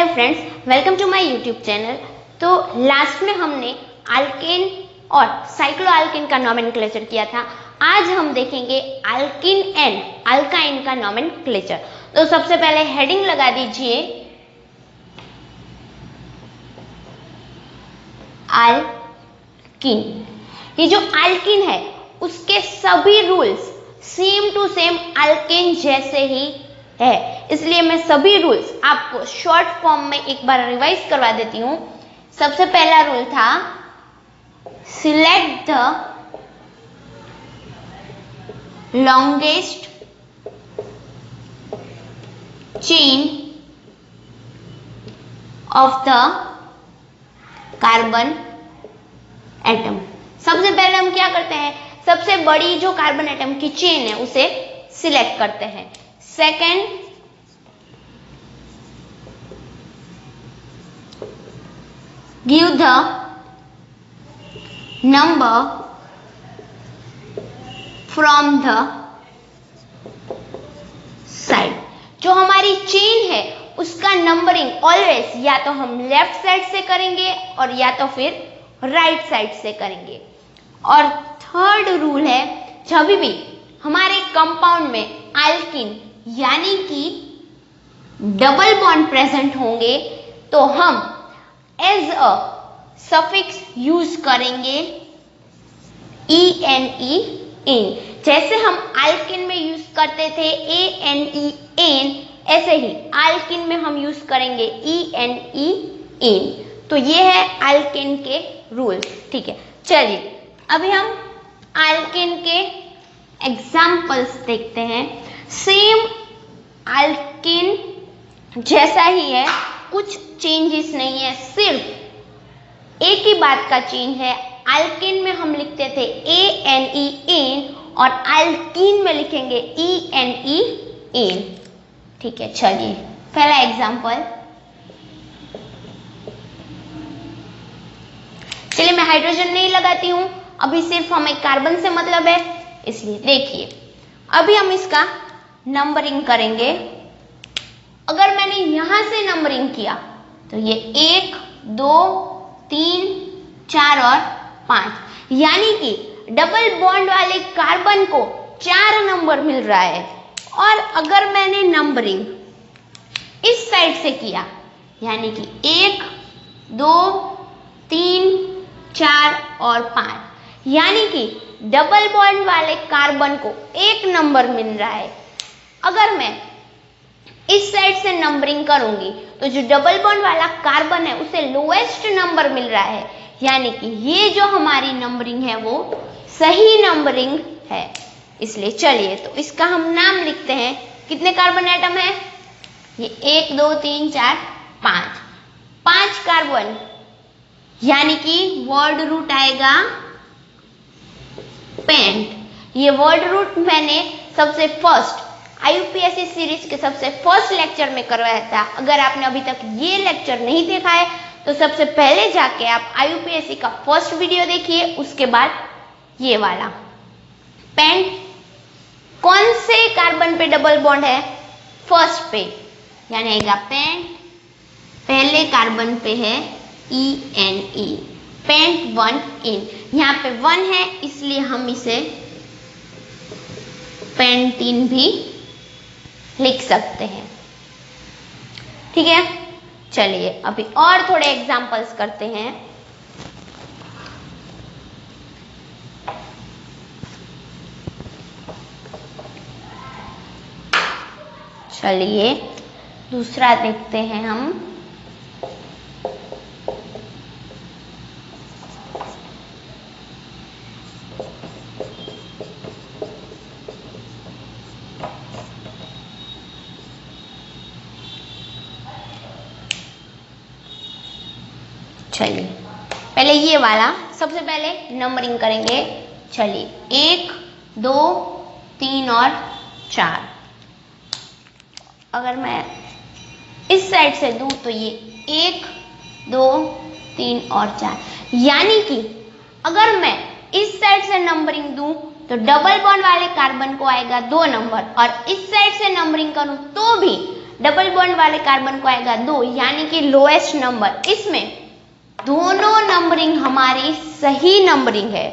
Hello friends, welcome to my YouTube channel. तो last में हमने अल्केन और साइक्लोअल्केन का नोमेनक्लेचर किया था। आज हम देखेंगे अल्कीन एंड अल्काइन का नोमेनक्लेचर। तो सबसे पहले हेडिंग लगा दीजिए अल्कीन। ये जो अल्कीन है उसके सभी rules same to same alkane जैसे ही है, इसलिए मैं सभी रूल्स आपको शॉर्ट फॉर्म में एक बार रिवाइज करवा देती हूं। सबसे पहला रूल था select the longest chain of the carbon atom. सबसे पहले हम क्या करते हैं, सबसे बड़ी जो कार्बन एटम की चेन है उसे सिलेक्ट करते हैं। Second, give the number from the side. जो हमारी चेन है उसका नंबरिंग ऑलवेज या तो हम लेफ्ट साइड से करेंगे और या तो फिर राइट साइड से करेंगे। और थर्ड रूल है, जब भी हमारे कंपाउंड में अल्कीन यानी कि डबल बॉन्ड प्रेजेंट होंगे तो हम एज अ सफिक्स यूज करेंगे ENE एन। जैसे हम अल्कीन में यूज करते थे ANE एन, ऐसे ही अल्कीन में हम यूज करेंगे ENE एन। तो ये है अल्कीन के रूल। ठीक है, चलिए अभी हम अल्कीन के एग्जाम्पल्स देखते हैं। सेम अल्कीन जैसा ही है, कुछ चेंजेस नहीं है, सिर्फ एक ही बात का चेंज है। अल्कीन में हम लिखते थे ANE एन और अल्कीन में लिखेंगे ENE एन। ठीक है, चलिए पहला एग्जाम्पल। चलिए मैं हाइड्रोजन नहीं लगाती हूं, अभी सिर्फ हमें कार्बन से मतलब है, इसलिए देखिए अभी हम इसका नंबरिंग करेंगे। अगर मैंने यहां से नंबरिंग किया तो ये 1 2 3 4 और 5, यानी कि डबल बॉन्ड वाले कार्बन को 4 नंबर मिल रहा है। और अगर मैंने नंबरिंग इस साइड से किया यानी कि 1 2 3 4 और 5, यानी कि डबल बॉन्ड वाले कार्बन को 1 नंबर मिल रहा है। अगर मैं इस साइड से नंबरिंग करूंगी तो जो डबल बॉन्ड वाला कार्बन है उसे लोएस्ट नंबर मिल रहा है, यानी कि ये जो हमारी नंबरिंग है वो सही नंबरिंग है। इसलिए चलिए तो इसका हम नाम लिखते हैं। कितने कार्बन एटम है ये? 1 2 3 4 5, 5 कार्बन, यानी कि वर्ड रूट आएगा पेंट। ये वर्ड रूट मैंने सबसे फर्स्ट IUPAC सीरीज के सबसे फर्स्ट लेक्चर में करवाया था। अगर आपने अभी तक ये लेक्चर नहीं देखा है तो सबसे पहले जाके आप IUPAC का फर्स्ट वीडियो देखिए, उसके बाद ये वाला। पेंट कौन से कार्बन पे डबल बॉन्ड है? फर्स्ट पे, यानी आएगा पेंट। पहले कार्बन पे है ENE, पेंट 1 इन। यहाँ पे 1 है इसलिए हम इसे पेंटीन भी लिख सकते हैं। ठीक है, चलिए अभी और थोड़े एग्जांपल्स करते हैं। चलिए दूसरा देखते हैं हम। चलिए पहले ये वाला, सबसे पहले नंबरिंग करेंगे। चलिए 1 2 3 और 4। अगर मैं इस साइड से दूं तो ये 1 2 3 और 4, यानी कि अगर मैं इस साइड से नंबरिंग दूं तो डबल बॉन्ड वाले कार्बन को आएगा 2 नंबर, और इस साइड से नंबरिंग करूं तो भी डबल बॉन्ड वाले कार्बन को आएगा 2, यानी कि लोएस्ट नंबर। इसमें दोनों नंबरिंग हमारी सही नंबरिंग है,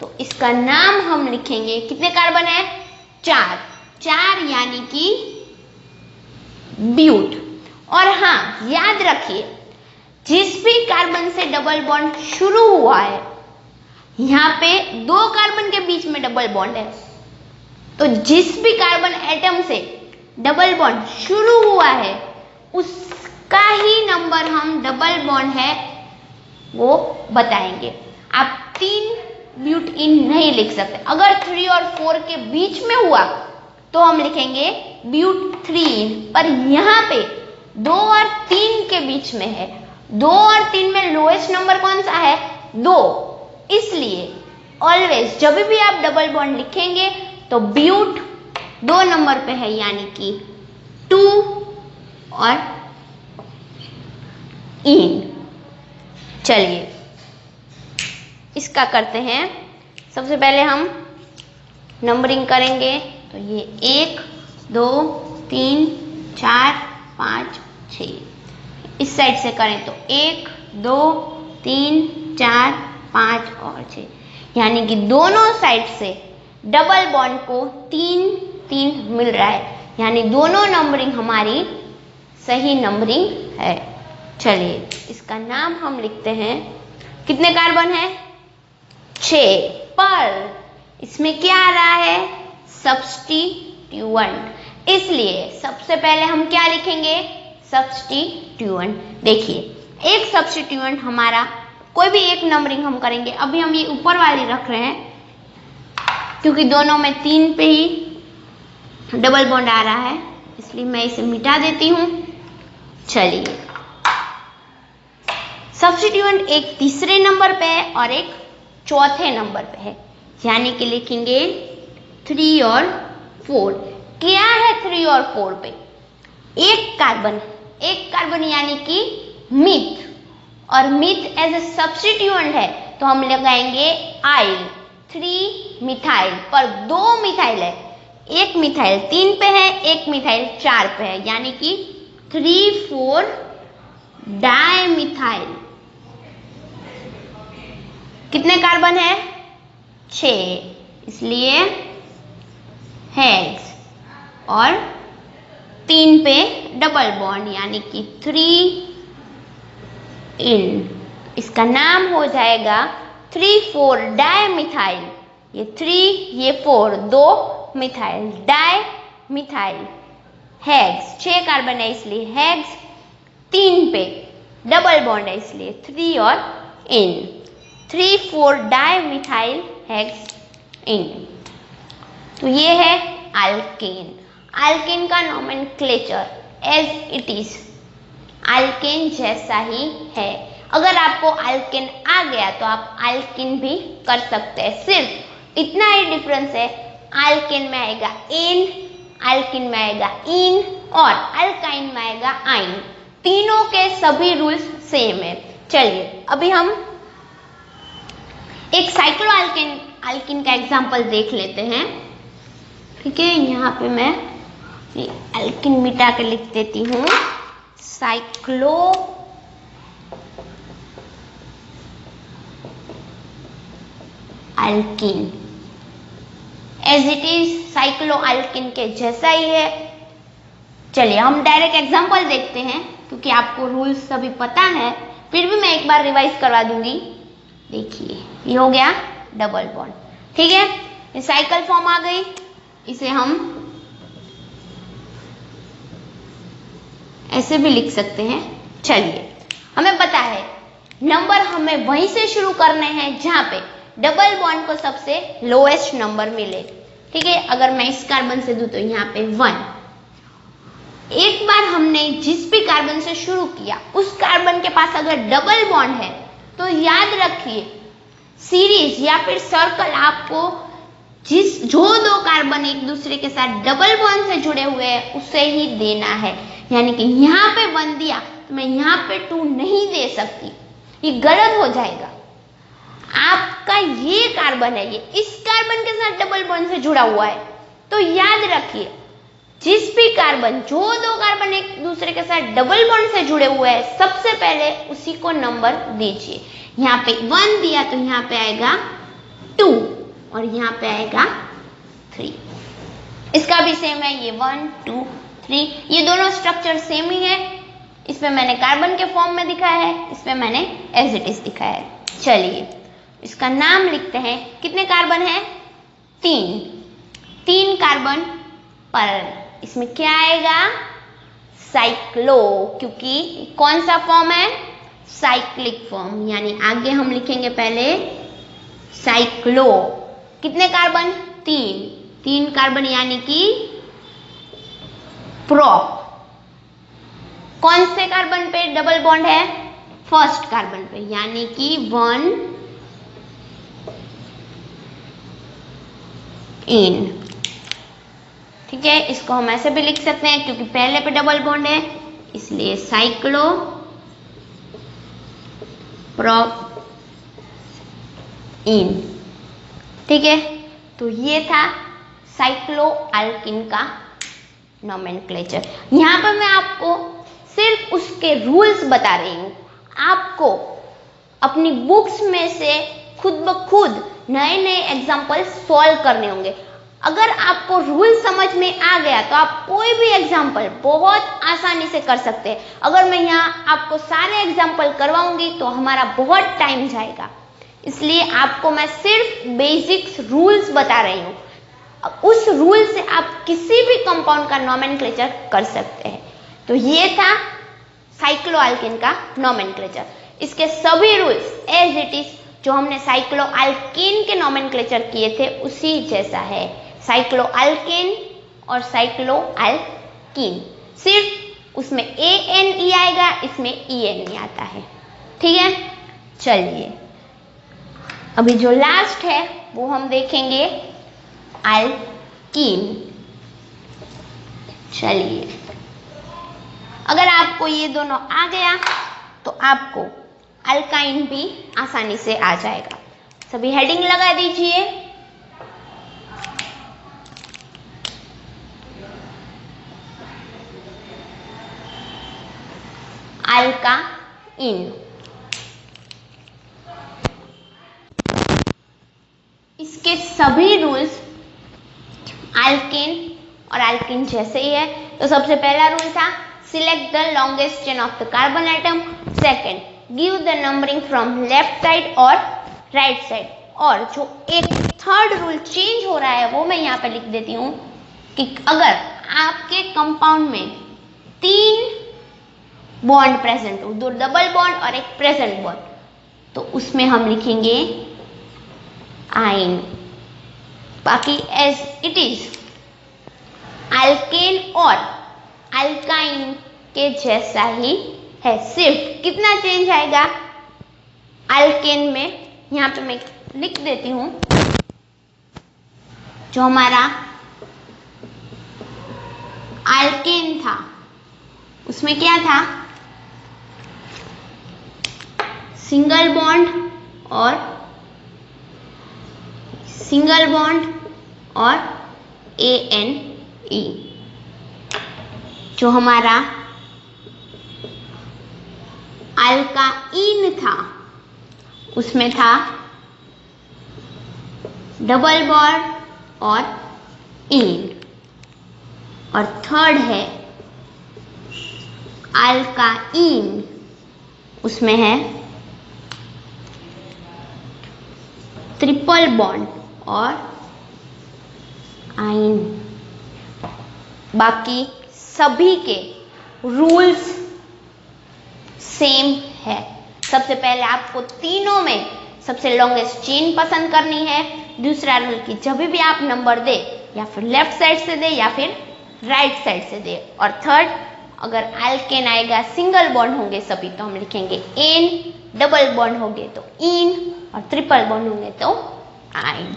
तो इसका नाम हम लिखेंगे, कितने कार्बन है? 4, 4 यानी कि ब्यूट। और हाँ, याद रखिए, जिस भी कार्बन से डबल बॉन्ड शुरू हुआ है, यहाँ पे 2 कार्बन के बीच में डबल बॉन्ड है, तो जिस भी कार्बन एटम से डबल बॉन्ड शुरू हुआ है उसका ही नंबर हम डबल बॉन्ड है वो बताएंगे। आप 3 ब्यूट इन नहीं लिख सकते। अगर 3 और 4 के बीच में हुआ तो हम लिखेंगे ब्यूट 3 इन, पर यहाँ पे 2 और 3 के बीच में है, 2 और 3 में लोएस्ट नंबर कौन सा है? 2। इसलिए ऑलवेज जब भी आप डबल बॉन्ड लिखेंगे तो ब्यूट 2 नंबर पे है, यानी कि 2 और इन। चलिए इसका करते हैं। सबसे पहले हम नंबरिंग करेंगे, तो ये 1 2 3 4 5 6। इस साइड से करें तो 1 2 3 4 5 और 6, यानी कि दोनों साइड से डबल बॉन्ड को 3 3 मिल रहा है, यानी दोनों नंबरिंग हमारी सही नंबरिंग है। चलिए इसका नाम हम लिखते हैं, कितने कार्बन है? 6, पर इसमें क्या आ रहा है? सब्स्टिट्यूएंट। इसलिए सबसे पहले हम क्या लिखेंगे? सब्स्टिट्यूएंट। देखिए, एक सब्स्टिट्यूएंट हमारा कोई भी एक नंबरिंग हम करेंगे। अभी हम ये ऊपर वाली रख रहे हैं क्योंकि दोनों में 3 पे ही डबल बॉन्ड आ रहा है, इसलिए मैं इसे मिटा देती हूं। चलिए, सब्स्टिट्यूएंट एक तीसरे नंबर पे है और एक चौथे नंबर पे है, यानी कि लिखेंगे 3 और 4। क्या है 3 और 4 पे? एक कार्बन यानी कि मीथ, और मीथ एज ए सब्स्टिट्यूएंट है तो हम लगाएंगे आइल, 3 मिथाइल, पर 2 मिथाइल है। एक मिथाइल 3 पे है, एक मिथाइल 4 पे है, यानी कि 3 4 डाइमिथाइल। कितने कार्बन है? 6, इसलिए हेक्स, और 3 पे डबल बॉन्ड यानी कि 3 इन। इसका नाम हो जाएगा 3 4 डाइमिथाइल। ये 3 ये 4, 2 मिथाइल, डाइमिथाइल हेक्स। 6 कार्बन है इसलिए हेक्स, 3 पे डबल बॉन्ड है इसलिए 3 और इन, 3 4 डाइमिथाइल हेक्स इन। तो ये है अल्केन। अल्केन का nomenclature as it is alkane जैसा ही है। अगर आपको अल्केन आ गया तो आप अल्किन भी कर सकते हैं, सिर्फ इतना ही डिफरेंस है, अल्केन में आएगा एन, अल्किन में आएगा इन, और अल्काइन में आएगा आइन। तीनों के सभी रूल्स सेम है। चलिए अभी हम एक साइक्लो अल्किन का एग्जांपल देख लेते हैं। ठीक है, यहाँ पे मैं अल्किन मिटा के लिख देती हूँ, cycloalkyne as it is cycloalkyne के जैसा ही है। चलिए हम डायरेक्ट एग्जांपल देखते हैं, क्योंकि आपको रूल्स सभी पता है, फिर भी मैं एक बार रिवाइज करवा दूंगी। देखिए ये हो गया डबल बॉन्ड, ठीक है, ये साइकिल फॉर्म आ गई, इसे हम ऐसे भी लिख सकते हैं। चलिए हमें पता है नंबर हमें वहीं से शुरू करने हैं जहां पे डबल बॉन्ड को सबसे लोएस्ट नंबर मिले। ठीक है, अगर मैं इस कार्बन से दूं तो यहाँ पे 1। एक बार हमने जिस भी कार्बन से शुरू किया उस कार्बन के पास अगर डबल बॉन्ड है तो याद रखिए सीरीज या फिर सर्कल आपको जो 2 कार्बन एक दूसरे के साथ डबल बॉन्ड से जुड़े हुए हैं उसे ही देना है। यानी कि यहाँ पे 1 दिया तो मैं यहाँ पे 2 नहीं दे सकती, ये गलत हो जाएगा। आपका ये कार्बन है, ये इस कार्बन के साथ डबल बॉन्ड से जुड़ा हुआ है, तो याद रखिए जिस भी कार्बन, जो दो कार्बन एक दूसरे के साथ डबल बॉन्ड से जुड़े हुए हैं, सबसे पहले उसी को नंबर दीजिए। यहाँ पे 1 दिया तो यहाँ पे आएगा 2 और यहाँ पे आएगा 3। इसका भी सेम है, ये 1 2 3, ये दोनों स्ट्रक्चर सेम ही है। इसमें मैंने कार्बन के फॉर्म में दिखाया है, इसमें मैंने एज इट इज दिखाया है। चलिए इसका नाम लिखते हैं। कितने कार्बन है? 3 कार्बन पर इसमें क्या आएगा? साइक्लो, क्योंकि कौन सा फॉर्म है? साइक्लिक फॉर्म, यानी आगे हम लिखेंगे पहले साइक्लो। कितने कार्बन? 3 कार्बन यानी कि प्रोप। कौन से कार्बन पे डबल बॉन्ड है? फर्स्ट कार्बन पे, यानी कि 1 इन। ठीक है, इसको हम ऐसे भी लिख सकते हैं क्योंकि पहले पे डबल बॉन्ड है, इसलिए साइक्लो प्रोप इन। ठीक है, तो ये था साइक्लो अल्किन का नोमेनक्लेचर। यहां पर मैं आपको सिर्फ उसके रूल्स बता रही हूं। आपको अपनी बुक्स में से खुद ब खुद नए नए एग्जाम्पल सॉल्व करने होंगे। अगर आपको रूल समझ में आ गया तो आप कोई भी एग्जाम्पल बहुत आसानी से कर सकते हैं। अगर मैं यहाँ आपको सारे एग्जाम्पल करवाऊंगी तो हमारा बहुत टाइम जाएगा, इसलिए आपको मैं सिर्फ बेसिक्स रूल्स बता रही हूँ। उस रूल से आप किसी भी कंपाउंड का नोमेनक्लेचर कर सकते हैं। तो ये था साइक्लो अल्किन का नोमेनक्लेचर। इसके सभी रूल्स एज इट इज जो हमने साइक्लो अल्किन के नोमेनक्लेचर किए थे उसी जैसा है। साइक्लो अल्किन और साइक्लो अल्कीन, सिर्फ उसमें ANE आएगा, इसमें ENE आता है। ठीक है, चलिए अभी जो लास्ट है वो हम देखेंगे अल्कीन। चलिए, अगर आपको ये दोनों आ गया तो आपको अल्काइन भी आसानी से आ जाएगा। सभी हेडिंग लगा दीजिए। अल्काइन, इसके सभी रूल्स अल्केन और अल्किन जैसे ही है। तो सबसे पहला रूल था select the longest chain of the carbon atom. Second, give the numbering from left side और राइट साइड। और जो एक थर्ड रूल चेंज हो रहा है वो मैं यहाँ पे लिख देती हूँ कि अगर आपके कंपाउंड में 3 बॉन्ड प्रेजेंट हो, 2 डबल बॉन्ड और एक प्रेजेंट बॉन्ड, तो उसमें हम लिखेंगे आइन। बाकी एज इट इज अल्केन और अल्काइन के जैसा ही है, सिर्फ कितना चेंज आएगा अल्केन में, यहां पे मैं लिख देती हूं। जो हमारा अल्केन था उसमें क्या था? सिंगल बॉन्ड और ANE। जो हमारा अल्काइन था उसमें था डबल बॉन्ड और इन। और थर्ड है अल्काइन, उसमें है ट्रिपल बॉन्ड और आइन। बाकी सभी के रूल्स सेम है। सबसे पहले आपको तीनों में सबसे लॉन्गेस्ट चेन पसंद करनी है। दूसरा रूल कि जब भी आप नंबर दे या फिर लेफ्ट साइड से दे या फिर राइट साइड से दे। और थर्ड, अगर अल्केन आएगा सिंगल बॉन्ड होंगे सभी तो हम लिखेंगे एन, डबल बॉन्ड होंगे तो इन और ट्रिपल बॉन्ड होंगे तो आइन।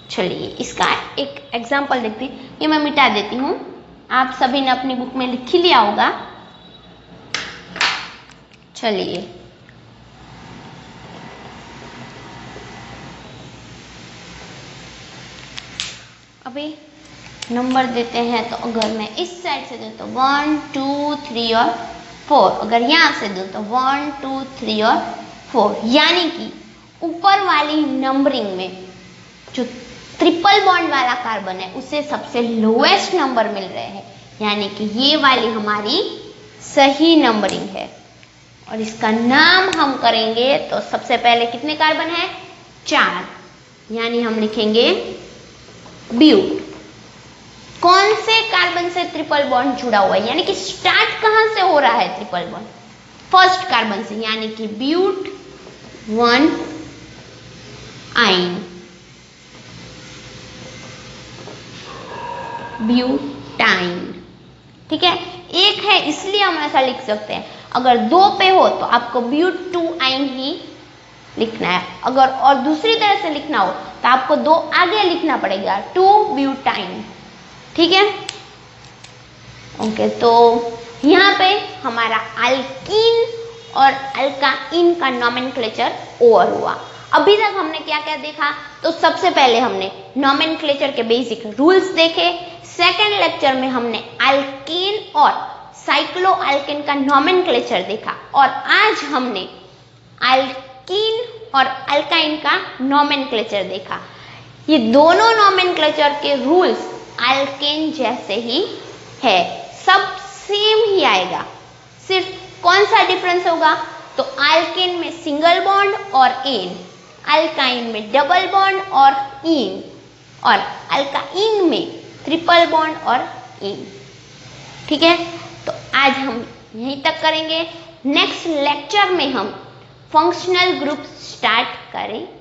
चलिए इसका एक एग्जाम्पल देखते हैं। ये मैं मिटा देती हूँ, आप सभी ने अपनी बुक में लिख ही लिया होगा। चलिए अभी नंबर देते हैं, तो अगर मैं इस साइड से दूं तो 1 2 3 और 4, अगर यहाँ से दूं तो 1 2 3 और 4, यानी कि ऊपर वाली नंबरिंग में जो ट्रिपल बॉन्ड वाला कार्बन है उसे सबसे लोएस्ट नंबर मिल रहे हैं, यानी कि ये वाली हमारी सही नंबरिंग है। और इसका नाम हम करेंगे तो सबसे पहले कितने कार्बन है? 4, यानी हम लिखेंगे ब्यूट। कौन से कार्बन से ट्रिपल बॉन्ड जुड़ा हुआ है, यानी कि स्टार्ट कहां से हो रहा है ट्रिपल बॉन्ड? फर्स्ट कार्बन से, यानी कि ब्यूट 1 आइन, ब्यूटाइन। ठीक है, एक है इसलिए हम ऐसा लिख सकते हैं। अगर 2 पे हो तो आपको ब्यूट 2 आइन ही लिखना है, अगर और दूसरी तरह से लिखना हो तो आपको 2 आगे लिखना पड़ेगा, 2 ब्यूटाइन। ठीक है, ओके। तो यहाँ पे हमारा अल्कीन और अल्काइन का नोमेनक्लेचर ओवर हुआ। अभी तक हमने क्या क्या देखा? तो सबसे पहले हमने नोमेनक्लेचर के बेसिक रूल्स देखे। सेकेंड लेक्चर में हमने अल्कीन और साइक्लो अल्केन का नोमेनक्लेचर देखा, और आज हमने अल्कीन और अल्काइन का नोमेनक्लेचर देखा। ये दोनों नोमेनक्लेचर के रूल्स अल्केन जैसे ही है, सब सेम ही आएगा। सिर्फ कौन सा डिफरेंस होगा? तो अल्केन में सिंगल बॉन्ड और एन, अल्काइन में डबल बॉन्ड और इन, और अल्काइन में ट्रिपल बॉन्ड और इन। ठीक है, तो आज हम यहीं तक करेंगे। नेक्स्ट लेक्चर में हम फंक्शनल ग्रुप स्टार्ट करेंगे।